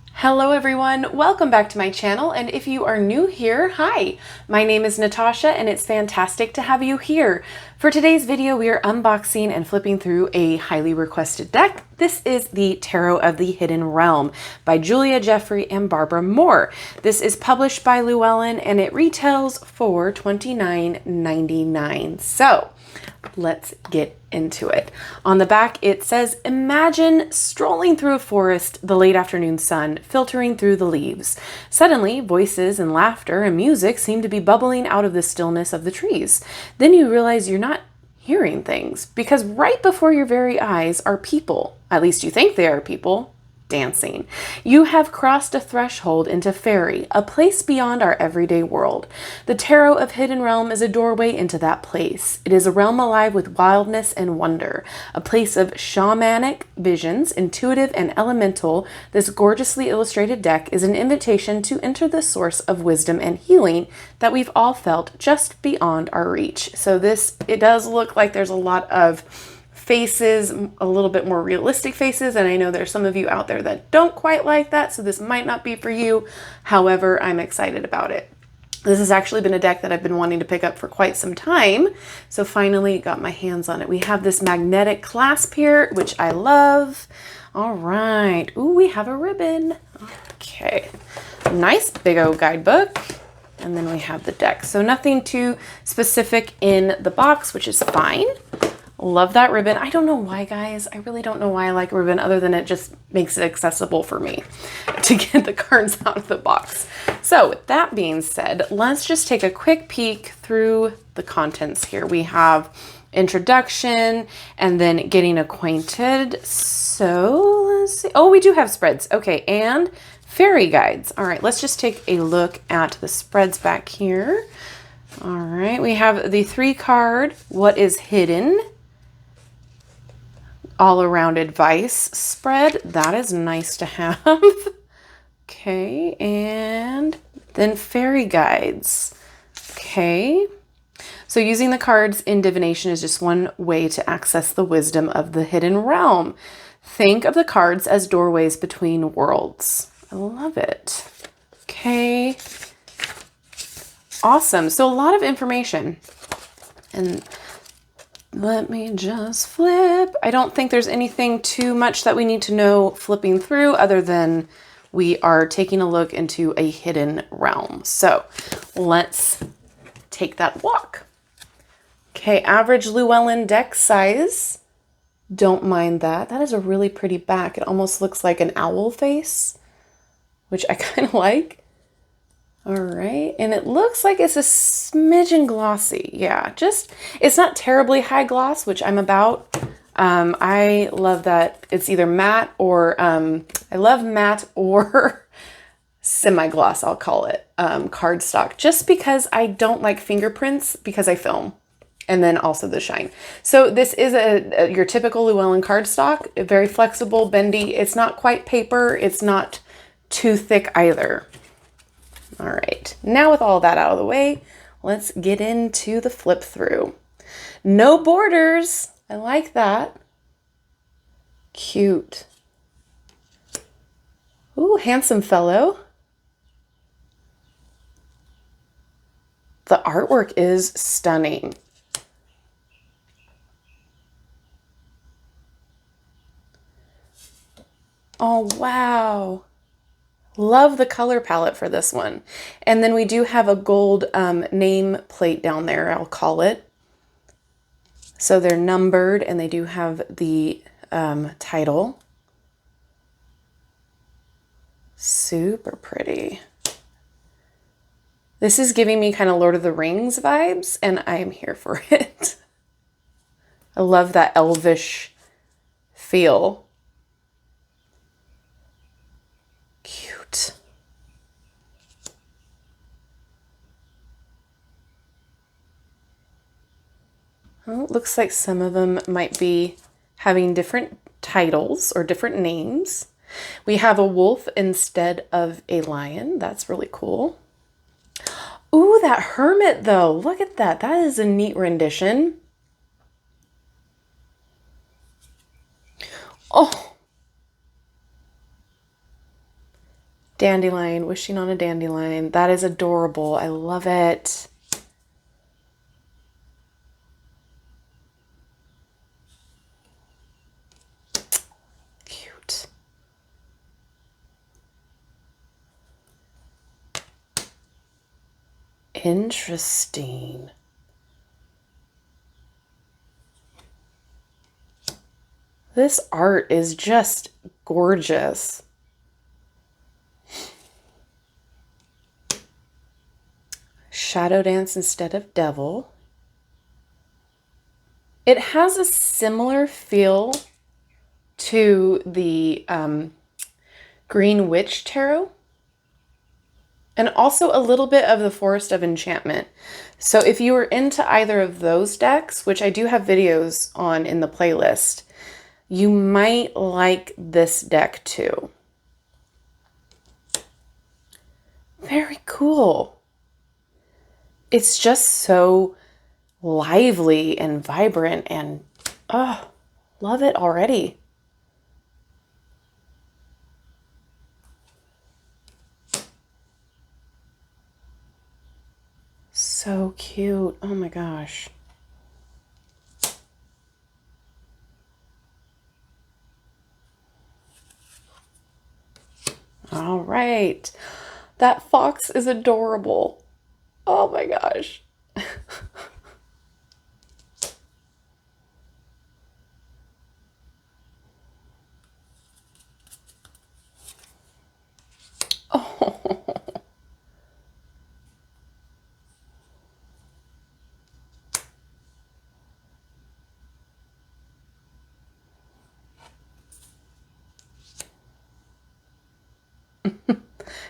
Hello everyone, welcome back to my channel, and if you are new here, hi! My name is Natasha and it's fantastic to have you here. For today's video, we are unboxing and flipping through a highly requested deck. This is the Tarot of the Hidden Realm by Julia Jeffrey and Barbara Moore. This is published by Llewellyn and it retails for $29.99. So let's get into it. On the back, it says, imagine strolling through a forest, the late afternoon sun filtering through the leaves. Suddenly, voices and laughter and music seem to be bubbling out of the stillness of the trees. Then you realize you're not hearing things because right before your very eyes are people, at least you think they are people, dancing. You have crossed a threshold into fairy, a place beyond our everyday world. The Tarot of Hidden Realm is a doorway into that place. It is a realm alive with wildness and wonder, a place of shamanic visions, intuitive and elemental. This gorgeously illustrated deck is an invitation to enter the source of wisdom and healing that we've all felt just beyond our reach. So it does look like there's a lot of faces, a little bit more realistic faces, and I know there's some of you out there that don't quite like that, so this might not be for you. However, I'm excited about it. This has actually been a deck that I've been wanting to pick up for quite some time, so finally got my hands on it. We have this magnetic clasp here, which I love. All right. Ooh, we have a ribbon. Okay. Nice big old guidebook. And then we have the deck. So nothing too specific in the box, which is fine. Love that ribbon. I don't know why, guys. I really don't know why I like ribbon other than it just makes it accessible for me to get the cards out of the box. So with that being said, let's just take a quick peek through the contents here. We have introduction and then getting acquainted. So let's see. Oh, we do have spreads. Okay, and fairy guides. All right, let's just take a look at the spreads back here. All right, we have the 3-card, What is Hidden? All around advice spread. That is nice to have. Okay, and then fairy guides. Okay, so using the cards in divination is just one way to access the wisdom of the hidden realm. Think of the cards as doorways between worlds. I love it. Okay, awesome. So a lot of information. And let me just flip. I don't think there's anything too much that we need to know flipping through other than we are taking a look into a hidden realm. So let's take that walk. Okay, average Llewellyn deck size. Don't mind that. That is a really pretty back. It almost looks like an owl face, which I kind of like. All right, and it looks like it's a smidgen glossy. Yeah, it's not terribly high gloss, which I'm about. I love that it's either matte or, I love matte or semi-gloss, I'll call it, cardstock, just because I don't like fingerprints because I film, and then also the shine. So this is your typical Llewellyn cardstock, very flexible, bendy. It's not quite paper. It's not too thick either. All right, now with all that out of the way, let's get into the flip through. No borders. I like that. Cute. Ooh, handsome fellow. The artwork is stunning. Oh, wow. Love the color palette for this one. And then we do have a gold name plate down there, I'll call it. So they're numbered and they do have the title. Super pretty. This is giving me kind of Lord of the Rings vibes and I am here for it. I love that elvish feel. Cute. Well, it looks like some of them might be having different titles or different names. We have a wolf instead of a lion. That's really cool. Ooh, that hermit though. Look at that. That is a neat rendition. Oh, Dandelion, wishing on a dandelion. That is adorable. I love it. Cute. Interesting. This art is just gorgeous. Shadow dance instead of devil. It has a similar feel to the Green Witch Tarot, and also a little bit of the Forest of Enchantment. So if you were into either of those decks, which I do have videos on in the playlist, you might like this deck too. Very cool. It's just so lively and vibrant, and oh, love it already. So cute. Oh my gosh. All right. That fox is adorable. Oh my gosh. Oh.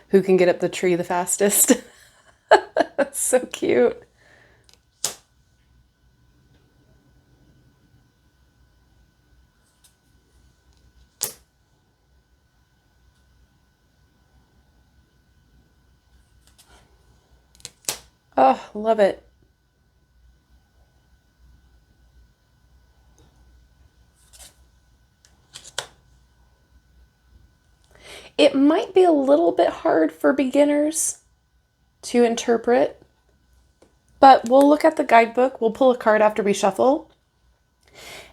Who can get up the tree the fastest? That's so cute. Oh, love it. It might be a little bit hard for beginners to interpret, but we'll look at the guidebook. We'll pull a card after we shuffle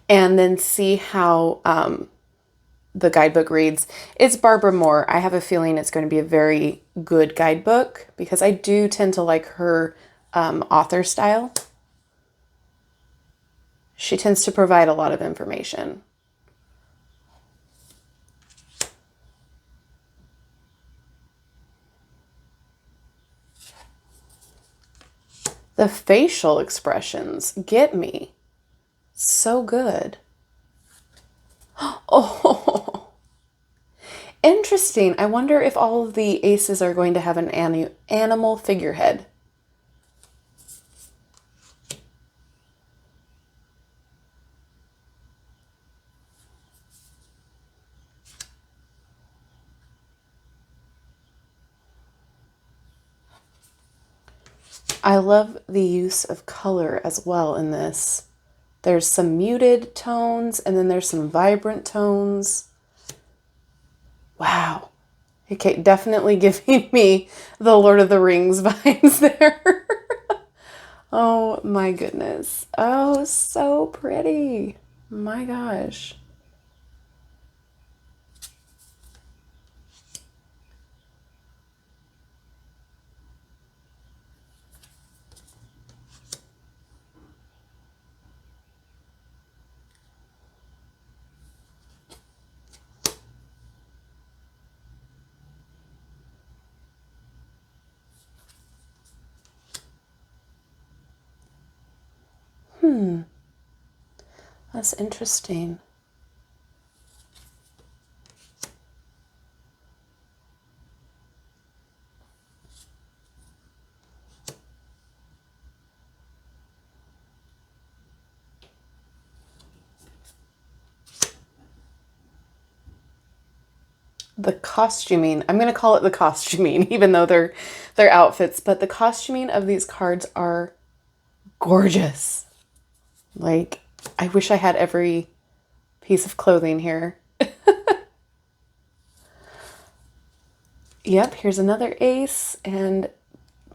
and then see how the guidebook reads. It's Barbara Moore. I have a feeling it's going to be a very good guidebook because I do tend to like her author style. She tends to provide a lot of information. The facial expressions get me so good. Oh, interesting. I wonder if all of the aces are going to have an animal figurehead. I love the use of color as well in this. There's some muted tones and then there's some vibrant tones. Wow. Okay, definitely giving me the Lord of the Rings vibes there. Oh my goodness. Oh, so pretty. My gosh. That's interesting. The costuming, I'm going to call it the costuming, even though they're outfits, but the costuming of these cards are gorgeous. Like, I wish I had every piece of clothing here. Yep, here's another ace, and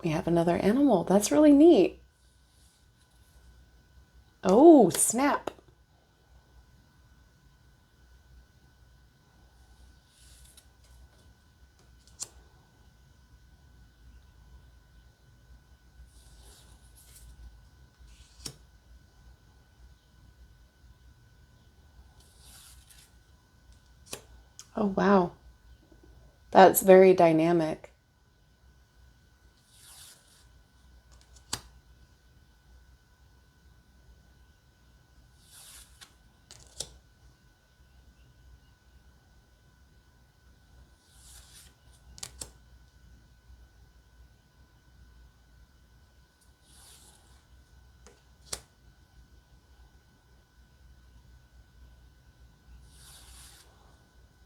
we have another animal. That's really neat. Oh, snap. Oh, wow. That's very dynamic.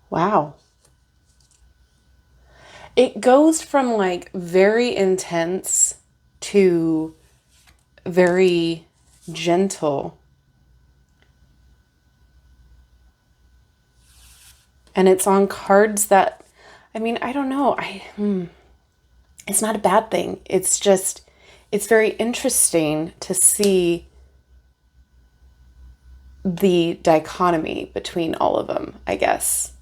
Wow. It goes from like very intense to very gentle. And it's on cards that, I mean, I don't know. It's not a bad thing. It's just, it's very interesting to see the dichotomy between all of them, I guess.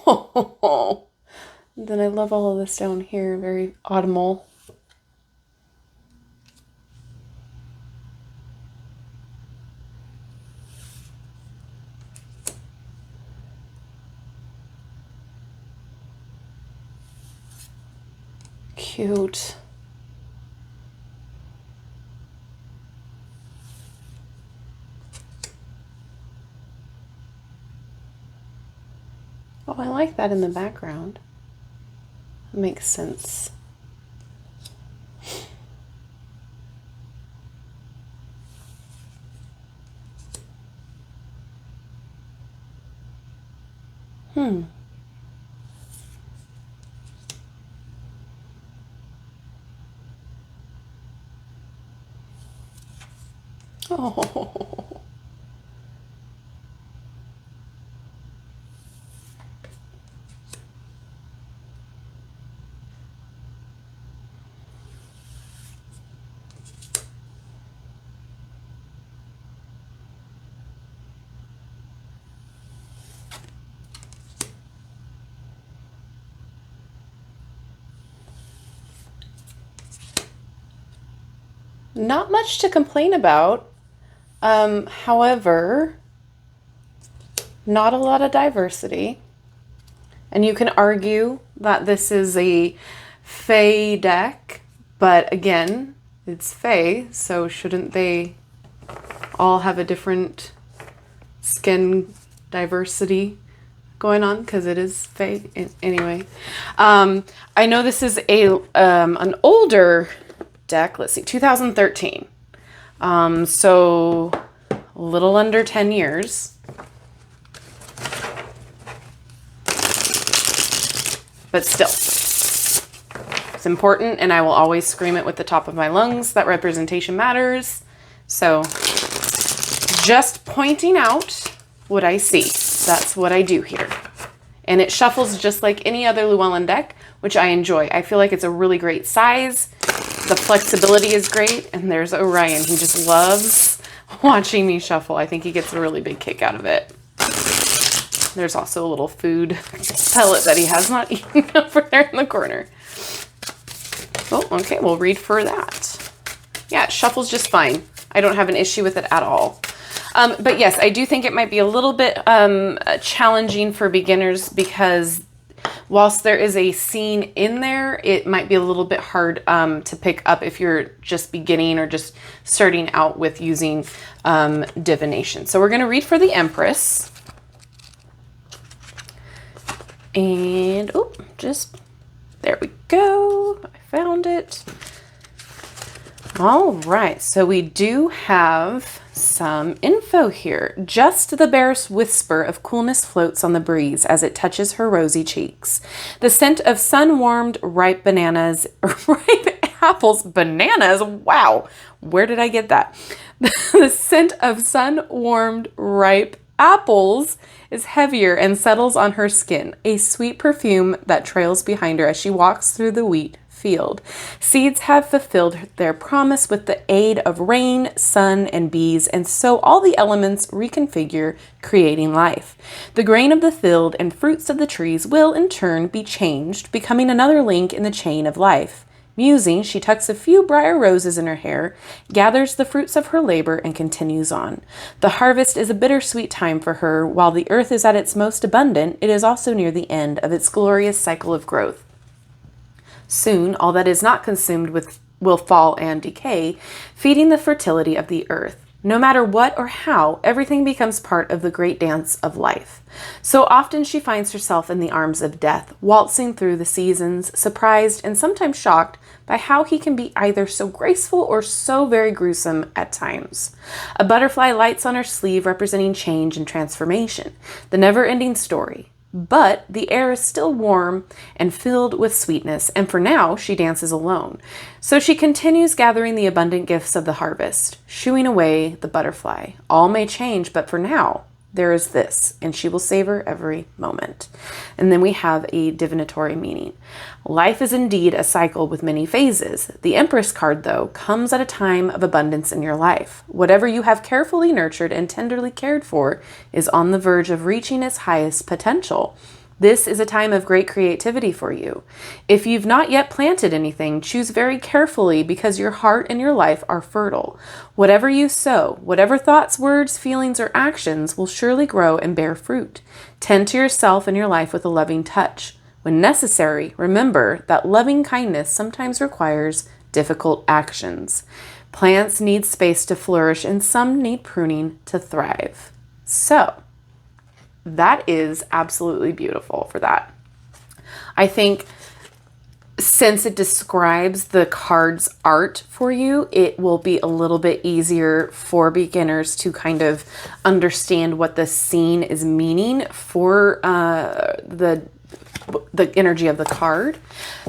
Oh, then I love all of this down here. Very autumnal. Cute. Oh, I like that in the background. It makes sense. Oh. Not much to complain about. However, not a lot of diversity. And you can argue that this is a Fae deck, but again, it's Fae, so shouldn't they all have a different skin diversity going on? Because it is Fae. Anyway, I know this is an older deck. Let's see, 2013. So a little under 10 years. But still, it's important, and I will always scream it with the top of my lungs that representation matters. So just pointing out what I see. That's what I do here. And it shuffles just like any other Llewellyn deck, which I enjoy. I feel like it's a really great size. The flexibility is great. And there's Orion. He just loves watching me shuffle. I think he gets a really big kick out of it. There's also a little food pellet that he has not eaten over there in the corner. Oh, okay. We'll read for that. Yeah, it shuffles just fine. I don't have an issue with it at all. But yes, I do think it might be a little bit challenging for beginners because whilst there is a scene in there, it might be a little bit hard to pick up if you're just beginning or just starting out with using divination. So we're going to read for the Empress. And, oh, just, there we go. I found it. All right, so we do have some info here. Just the barest whisper of coolness floats on the breeze as it touches her rosy cheeks. The scent of sun-warmed ripe bananas, ripe apples, bananas. Wow. Where did I get that? The scent of sun-warmed, ripe apples is heavier and settles on her skin, a sweet perfume that trails behind her as she walks through the wheat field. Seeds have fulfilled their promise with the aid of rain, sun, and bees, and so all the elements reconfigure, creating life. The grain of the field and fruits of the trees will, in turn, be changed, becoming another link in the chain of life. Musing, she tucks a few briar roses in her hair, gathers the fruits of her labor, and continues on. The harvest is a bittersweet time for her. While the earth is at its most abundant, it is also near the end of its glorious cycle of growth. Soon, all that is not consumed will fall and decay, feeding the fertility of the earth. No matter what or how, everything becomes part of the great dance of life. So often she finds herself in the arms of death, waltzing through the seasons, surprised and sometimes shocked by how he can be either so graceful or so very gruesome at times. A butterfly lights on her sleeve, representing change and transformation, the never-ending story. But the air is still warm and filled with sweetness, and for now she dances alone. So she continues gathering the abundant gifts of the harvest, shooing away the butterfly. All may change, but for now, there is this, and she will savor every moment. And then we have a divinatory meaning. Life is indeed a cycle with many phases. The Empress card, though, comes at a time of abundance in your life. Whatever you have carefully nurtured and tenderly cared for is on the verge of reaching its highest potential. This is a time of great creativity for you. If you've not yet planted anything, choose very carefully because your heart and your life are fertile. Whatever you sow, whatever thoughts, words, feelings, or actions will surely grow and bear fruit. Tend to yourself and your life with a loving touch. When necessary, remember that loving kindness sometimes requires difficult actions. Plants need space to flourish and some need pruning to thrive. So, that is absolutely beautiful for that. I think since it describes the card's art for you, it will be a little bit easier for beginners to kind of understand what the scene is meaning for the energy of the card.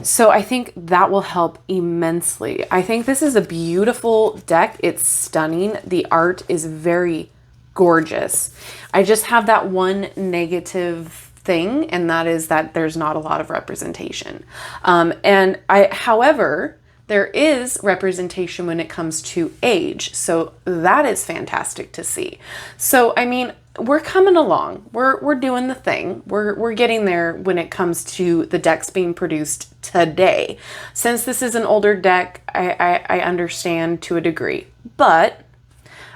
So I think that will help immensely. I think this is a beautiful deck. It's stunning. The art is very gorgeous. I just have that one negative thing, and that is that there's not a lot of representation. However, there is representation when it comes to age. So that is fantastic to see. So, I mean, we're coming along. We're doing the thing. We're getting there when it comes to the decks being produced today. Since this is an older deck, I understand to a degree, but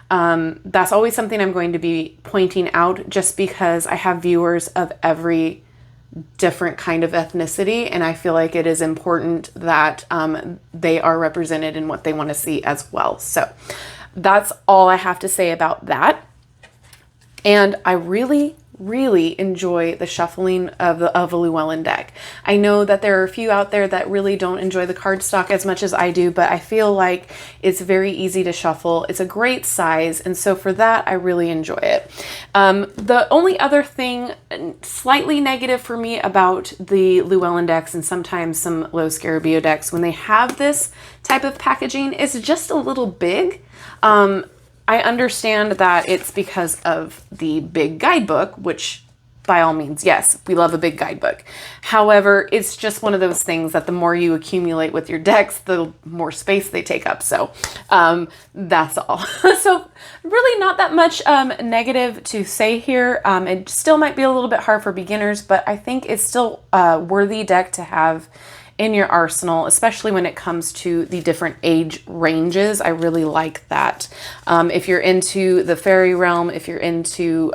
that's always something I'm going to be pointing out just because I have viewers of every different kind of ethnicity, and I feel like it is important that they are represented in what they want to see as well. So that's all I have to say about that. And I really enjoy the shuffling of a Llewellyn deck. I know that there are a few out there that really don't enjoy the cardstock as much as I do, but I feel like it's very easy to shuffle. It's a great size, and so for that, I really enjoy it. The only other thing slightly negative for me about the Llewellyn decks and sometimes some Lo Scarabeo decks when they have this type of packaging is just a little big. I understand that it's because of the big guidebook, which by all means, yes, we love a big guidebook. However, it's just one of those things that the more you accumulate with your decks, the more space they take up. So that's all. So really not that much negative to say here. It still might be a little bit hard for beginners, but I think it's still a worthy deck to have in your arsenal, especially when it comes to the different age ranges. I really like that. If you're into the fairy realm, if you're into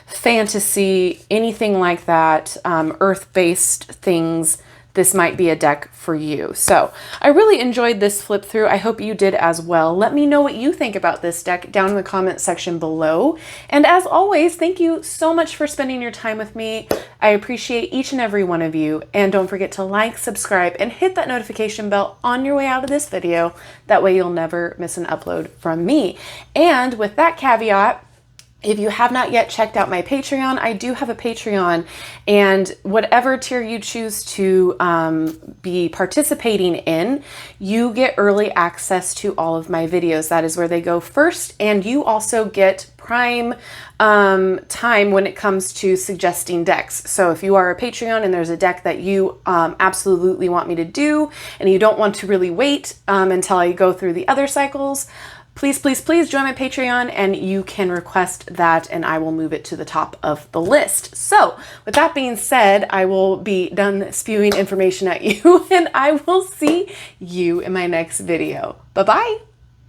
fantasy, anything like that, earth-based things, this might be a deck for you. So I really enjoyed this flip through. I hope you did as well. Let me know what you think about this deck down in the comment section below. And as always, thank you so much for spending your time with me. I appreciate each and every one of you. And don't forget to like, subscribe, and hit that notification bell on your way out of this video. That way you'll never miss an upload from me. And with that caveat, If you have not yet checked out my Patreon, I do have a Patreon, and whatever tier you choose to be participating in, you get early access to all of my videos. That is where they go first, and you also get prime time when it comes to suggesting decks. So if you are a Patreon and there's a deck that you absolutely want me to do, and you don't want to really wait until I go through the other cycles, please, please, please join my Patreon and you can request that and I will move it to the top of the list. So with that being said, I will be done spewing information at you and I will see you in my next video. Bye-bye.